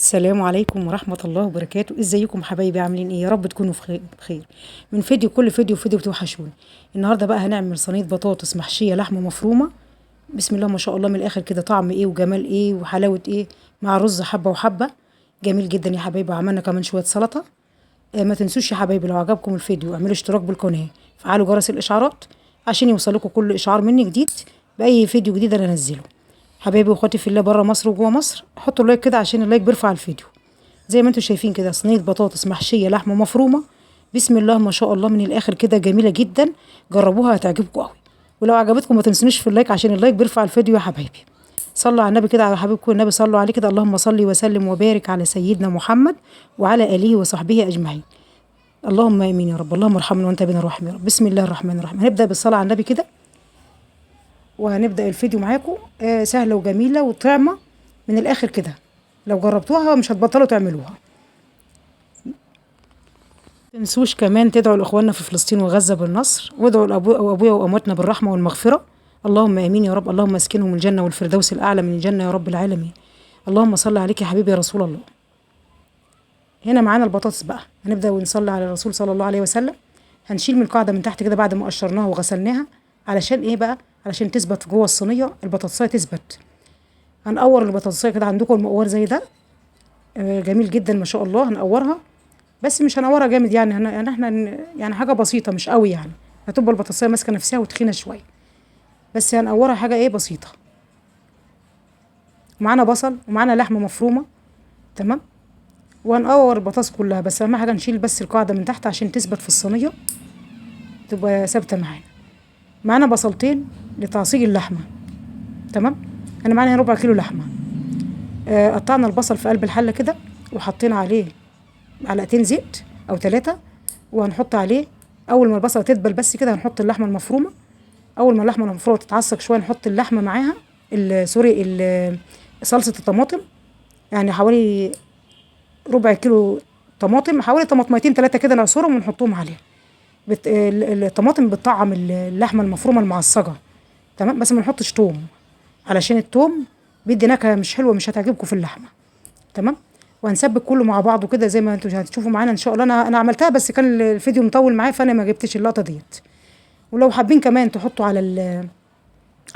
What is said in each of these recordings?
السلام عليكم ورحمة الله وبركاته. ازيكم حبايبي؟ عاملين ايه؟ يا رب تكونوا بخير. من فيديو كل فيديو بتوحشوني. النهارده بقى هنعمل صينية بطاطس محشية لحمة مفرومة. بسم الله ما شاء الله، من الاخر كده طعم ايه وجمال ايه وحلاوة ايه، مع رز حبة وحبة. جميل جدا يا حبايبي. عملنا كمان شوية سلطة. ما تنسوش يا حبايبي، لو عجبكم الفيديو اعملوا اشتراك بالقناة، فعلوا جرس الاشعارات عشان يوصلكم كل اشعار مني جديد باي فيديو جديد انا انزله. حبايبي واخواتي في الله بره مصر وجوه مصر، حطوا اللايك كده عشان اللايك بيرفع الفيديو. زي ما انتم شايفين كده صينيه بطاطس محشيه لحمه مفرومه. بسم الله ما شاء الله، من الاخر كده جميله جدا. جربوها هتعجبكم قوي. ولو عجبتكم ما تنسونيش في اللايك عشان اللايك بيرفع الفيديو يا حبايبي. صلوا على النبي كده، على حبيبكم النبي صلوا عليه كده. اللهم صل وسلم وبارك على سيدنا محمد وعلى اله وصحبه اجمعين. اللهم امين يا رب. اللهم ارحمنا وانت بنا الرحم يا رب. بسم الله الرحمن الرحيم. هنبدا بالصلاه على النبي كده وهنبدا الفيديو معاكم. سهله وجميله وطعمه من الاخر كده. لو جربتوها مش هتبطلوا تعملوها. تنسوش كمان تدعوا لاخواننا في فلسطين وغزه بالنصر، وادعوا لابويا وامواتنا بالرحمه والمغفره. اللهم امين يا رب. اللهم اسكنهم الجنه والفردوس الاعلى من الجنه يا رب العالمين. اللهم صل عليك يا حبيبي يا رسول الله. هنا معانا البطاطس بقى، هنبدا ونصلي على الرسول صلى الله عليه وسلم. هنشيل من القاعده من تحت كده بعد ما قشرناها وغسلناها. علشان ايه بقى؟ علشان تثبت جوه الصينيه، البطاطسايه تثبت. هنقور البطاطسايه كده. عندكم المقور زي ده؟ جميل جدا ما شاء الله. هنقورها بس مش هنقورها جامد، يعني احنا يعني حاجه بسيطه مش قوي، يعني هتبقى البطاطسيه ماسكه نفسها وتخينه شويه. بس هنقورها حاجه ايه بسيطه. ومعانا بصل ومعانا لحمه مفرومه. تمام. وهنقور البطاطس كلها، بس اهم حاجه نشيل بس القاعده من تحت عشان تثبت في الصينيه، تبقى ثابته معانا. معانا بصلتين لتعصيج اللحمه. تمام. انا معانا ربع كيلو لحمه. قطعنا البصل في قلب الحله كده، وحطينا عليه معلقتين زيت او 3. وهنحط عليه اول ما البصله تدبل بس كده هنحط اللحمه المفرومه. اول ما اللحمه المفرومه تتعصق شويه نحط اللحمه معاها سوري صلصه الطماطم. يعني حوالي ربع كيلو طماطم، حوالي طماطميتين 3 كده نعصرهم ونحطهم عليها. الطماطم بتطعم اللحمه المفرومه المعصجه. تمام. بس ما نحطش توم، علشان التوم بيدي نكهه مش حلوه، مش هتعجبكم في اللحمه. تمام. وهنسبك كله مع بعضه كده زي ما انتم هتشوفوا معانا ان شاء الله. انا عملتها بس كان الفيديو مطول معايا فانا ما جبتش اللقطه ديت. ولو حابين كمان تحطوا على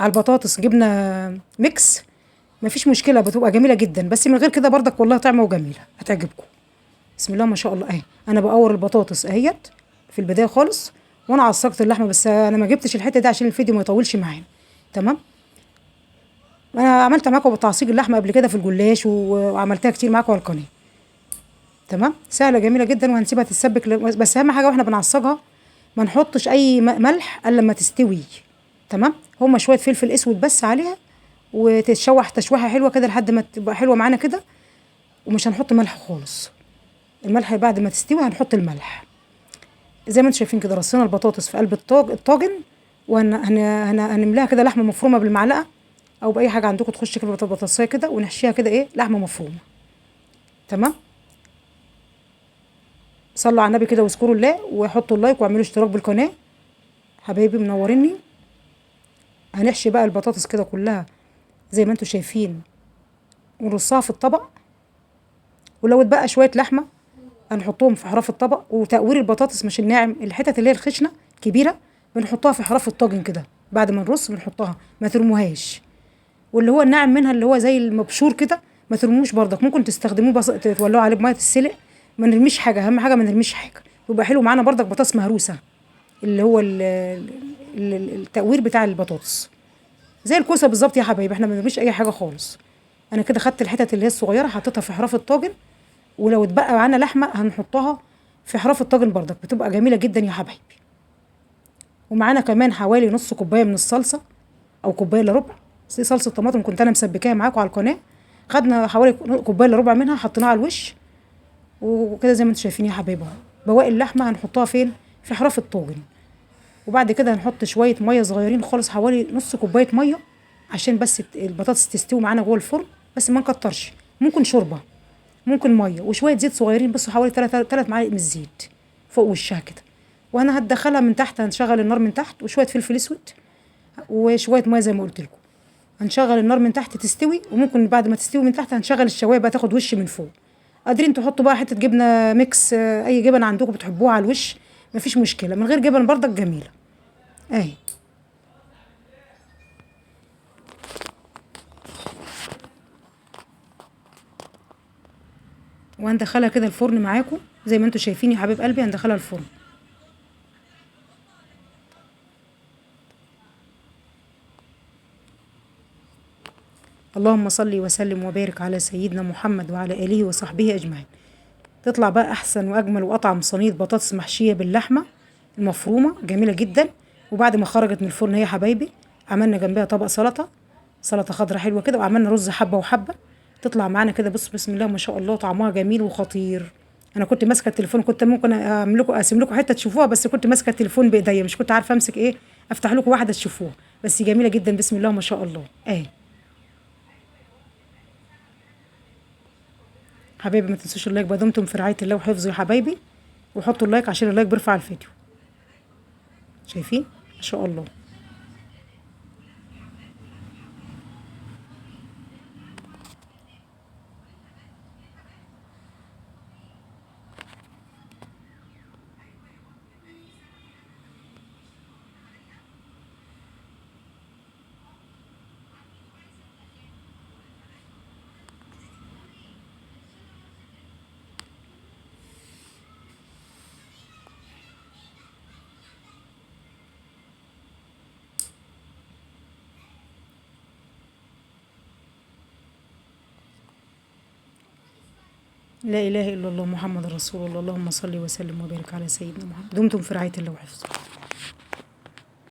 البطاطس جبنه ميكس، مفيش مشكله، بتبقى جميله جدا. بس من غير كده برضك والله طعمه وجميله هتعجبكم. بسم الله ما شاء الله. اهي انا بقور البطاطس اهيت في البدايه خالص، وانا عصقت اللحمه، بس انا ما جبتش الحته دي عشان الفيديو ما يطولش معانا. تمام. انا عملت معاكم بتعصيج اللحمه قبل كده في الجلاش وعملتها كتير معاكم على القناه. تمام. سهله جميله جدا. وهنسيبها تتسبك بس اهم حاجه واحنا بنعصجها ما نحطش اي ملح الا لما تستوي. تمام. هما شويه فلفل اسود بس عليها، وتتشوح تشويحه حلوه كده لحد ما تبقى حلوه معانا كده. ومش هنحط ملح خالص. الملح بعد ما تستوي هنحط الملح. زي ما انتم شايفين كده رصينا البطاطس في قلب الطاجن. وهنملاها كده لحمه مفرومه بالمعلقه او باي حاجه عندكم تخش كده البطاطسيه كده، ونحشيها كده ايه لحمه مفرومه. تمام. صلوا على النبي كده واذكروا الله وحطوا اللايك واعملوا اشتراك بالقناه. حبايبي منوريني. هنحشي بقى البطاطس كده كلها زي ما انتم شايفين، ونرصها في الطبق. ولو اتبقى شويه لحمه هنحطهم في حراف الطبق. وتقوير البطاطس مش الناعم، الحتت اللي هي الخشنه كبيره بنحطها في حراف الطاجن كده. بعد ما نرص بنحطها، ما ترموهاش. واللي هو الناعم منها اللي هو زي المبشور كده ما ترموش برضك، ممكن تستخدموه بس تولعوا عليه بميه تتسلق. ما نرميش حاجه، اهم حاجه ما نرميش حاجه. يبقى حلو معانا برضك بطاطس مهروسه، اللي هو التقوير بتاع البطاطس زي الكوسه بالظبط يا حبايبي. احنا ما بنرميش اي حاجه خالص. انا كده خدت الحتت اللي هي الصغيره حطيتها في حراف الطاجن. ولو اتبقى معانا لحمه هنحطها في حراف الطاجن برضك، بتبقى جميله جدا يا حبايبي. ومعانا كمان حوالي نص كوبايه من الصلصه او كوبايه الا ربع. دي صلصه طماطم كنت انا مسبكاها معاكم على القناه. خدنا حوالي كوبايه الا ربع منها حطيناها على الوش. وكده زي ما انتم شايفين يا حبايبي اهو. بواقي اللحمه هنحطها فين؟ في حراف الطاجن. وبعد كده هنحط شويه ميه صغيرين خالص، حوالي نص كوبايه ميه، عشان بس البطاطس تستوي معانا جوه الفرن. بس ما نكترش، ممكن شوربه، ممكن ميه وشويه زيت صغيرين بس، حوالي 3 معالق من الزيت فوق وشها كده. وانا هتدخلها من تحت، هنشغل النار من تحت، وشويه فلفل اسود وشويه ميه زي ما قلت لكم. هنشغل النار من تحت تستوي، وممكن بعد ما تستوي من تحت هنشغل الشوايه بقى تاخد وش من فوق. قادرين تحطوا بقى حته جبنه ميكس، اي جبن عندكم بتحبوها على الوش، مفيش مشكله، من غير جبن برضك جميله اهي. وهندخلها كده الفرن معاكم زي ما انتم شايفين يا حبيب قلبي، هندخلها الفرن. اللهم صل وسلم وبارك على سيدنا محمد وعلى اله وصحبه اجمعين. تطلع بقى احسن واجمل واطعم صينيه بطاطس محشيه باللحمه المفرومه، جميله جدا. وبعد ما خرجت من الفرن هي يا حبايبي، عملنا جنبها طبق سلطه، سلطه خضراء حلوه كده، وعملنا رز حبه وحبه. تطلع معانا كده بص بسم الله ما شاء الله، طعمها جميل وخطير. انا كنت ماسكه التليفون، كنت ممكن اعمل لكم اقسم لكم حته تشوفوها، بس كنت ماسكه التليفون بايديا، مش كنت عارفه امسك ايه افتح لكم واحده تشوفوها. بس جميله جدا بسم الله ما شاء الله اهي. حبايبي ما تنسوش اللايك، بقى دمتم في رعايه الله وحفظه يا حبايبي، وحطوا اللايك عشان اللايك بيرفع الفيديو. شايفين ما شاء الله. لا اله الا الله محمد رسول الله، اللهم صل وسلم وبارك على سيدنا محمد. دمتم في رعايه الله وحفظه.